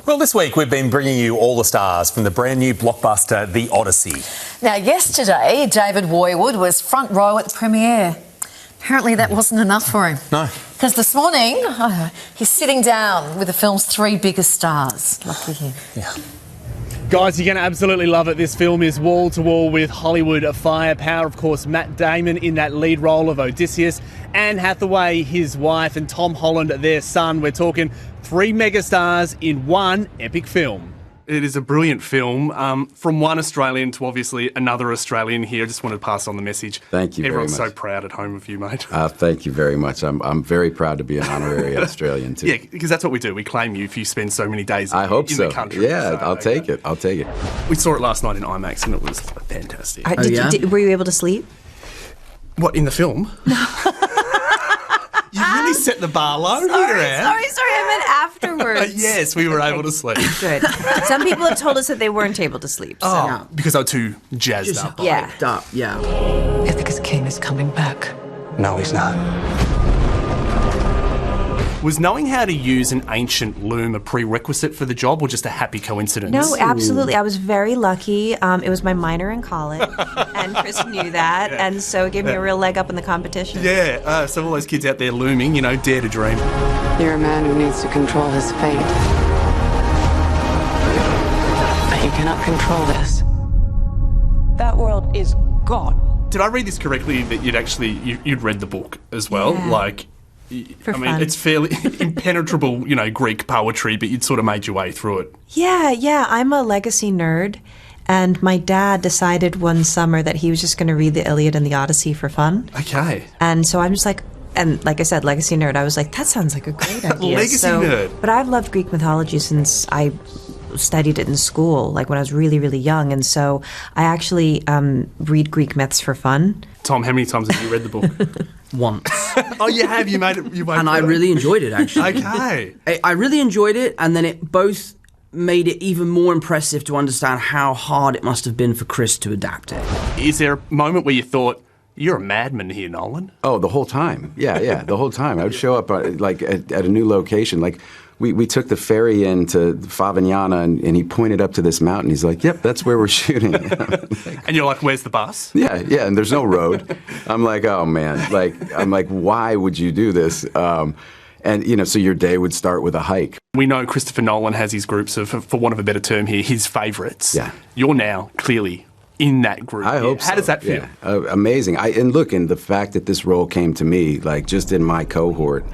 Well, this week we've been bringing you all the stars from the brand new blockbuster, The Odyssey. Now, yesterday, David Woywood was front row at the premiere. Apparently that wasn't enough for him. No. Because this morning, he's sitting down with the film's three biggest stars. Lucky him. Yeah. Guys, you're going to absolutely love it. This film is wall-to-wall with Hollywood firepower. Of course, Matt Damon in that lead role of Odysseus, Anne Hathaway, his wife, and Tom Holland, their son. We're talking three megastars in one epic film. It is a brilliant film. From one Australian to obviously another Australian here. I just wanted to pass on the message. Thank you Everyone's very much. so proud at home of you, mate. Thank you very much. I'm very proud to be an honorary Australian too. Yeah, because that's what we do. We claim you if you spend so many days I hope in so. the country. Yeah, So, I'll take it. I'll take it. We saw it last night in IMAX and it was fantastic. Were you able to sleep? What, in the film? No. You really set the bar low here, Anne. Sorry, I meant afterwards. Yes, we were able to sleep. Good. Some people have told us that they weren't able to sleep. So. Oh, because they were too jazzed up. Yeah. Ithaca's king is coming back. No, he's not. Was knowing how to use an ancient loom a prerequisite for the job or just a happy coincidence? No, absolutely. I was very lucky. It was my minor in college, and Chris knew that, and so it gave me a real leg up in the competition. Yeah, so all those kids out there looming, you know, dare to dream. You're a man who needs to control his fate. But you cannot control this. That world is gone. Did I read this correctly that you'd read the book as well? Yeah. Like, Fun. it's fairly impenetrable, you know, Greek poetry, but you'd sort of made your way through it. Yeah. I'm a legacy nerd, and my dad decided one summer that he was just going to read the Iliad and the Odyssey for fun. Okay. And so I'm just like, and like I said, legacy nerd, I was like, that sounds like a great idea. Legacy nerd. But I've loved Greek mythology since I studied it in school, like when I was really, really young. And so I actually read Greek myths for fun. Tom, how many times have you read the book? Once. Oh, you have? You made it? And I really enjoyed it, actually. Okay. I really enjoyed it, and then it both made it even more impressive to understand how hard it must have been for Chris to adapt it. Is there a moment where you thought, you're a madman here, Nolan? Oh, the whole time. Yeah, the whole time. I would show up like at a new location. Like we took the ferry into Favignana, and he pointed up to this mountain. He's like, "Yep, that's where we're shooting." And you're like, "Where's the bus?" Yeah, and there's no road. I'm like, "Oh man!" I'm like, "Why would you do this?" And you know, so your day would start with a hike. We know Christopher Nolan has his groups of, for want of a better term here, his favourites. Yeah. You're now clearly in that group. I hope so. How does that feel? Yeah. Amazing. And the fact that this role came to me, like just in my cohort,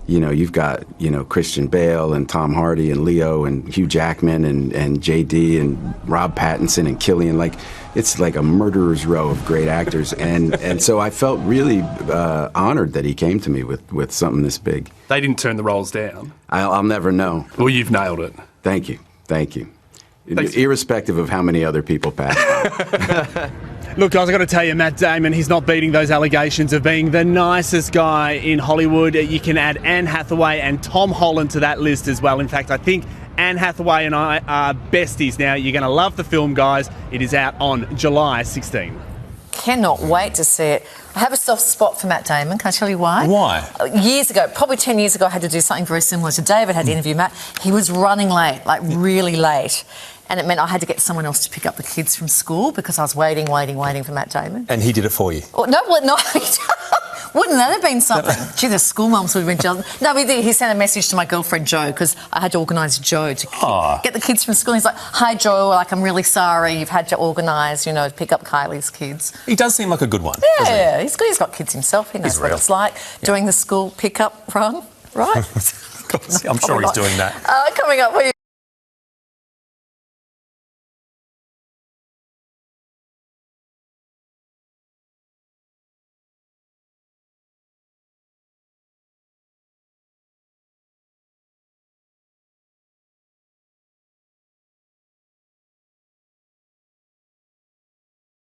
you know, you've got, you know, Christian Bale and Tom Hardy and Leo and Hugh Jackman and JD and Rob Pattinson and Cillian. Like, it's like a murderer's row of great actors. And so I felt really honored that he came to me with something this big. They didn't turn the roles down. I'll never know. Well, you've nailed it. Thank you. Thanks. Irrespective of how many other people pass by. Look, guys, I've got to tell you, Matt Damon, he's not beating those allegations of being the nicest guy in Hollywood. You can add Anne Hathaway and Tom Holland to that list as well. In fact, I think Anne Hathaway and I are besties now. You're going to love the film, guys. It is out on July 16. Cannot wait to see it. I have a soft spot for Matt Damon. Can I tell you why? Why? Years ago, probably 10 years ago, I had to do something very similar to David. Had to interview Matt. He was running late, like really late. And it meant I had to get someone else to pick up the kids from school because I was waiting for Matt Damon. And he did it for you? Oh, no. Wouldn't that have been something? Gee, the school mums would have been jealous. No, he sent a message to my girlfriend Jo because I had to organise Jo to get the kids from school. He's like, "Hi Jo, like I'm really sorry you've had to organise, you know, to pick up Kylie's kids." He does seem like a good one. Yeah, he's got kids himself. He knows what it's like doing the school pickup run, right? I'm sure he's doing that. Coming up for you.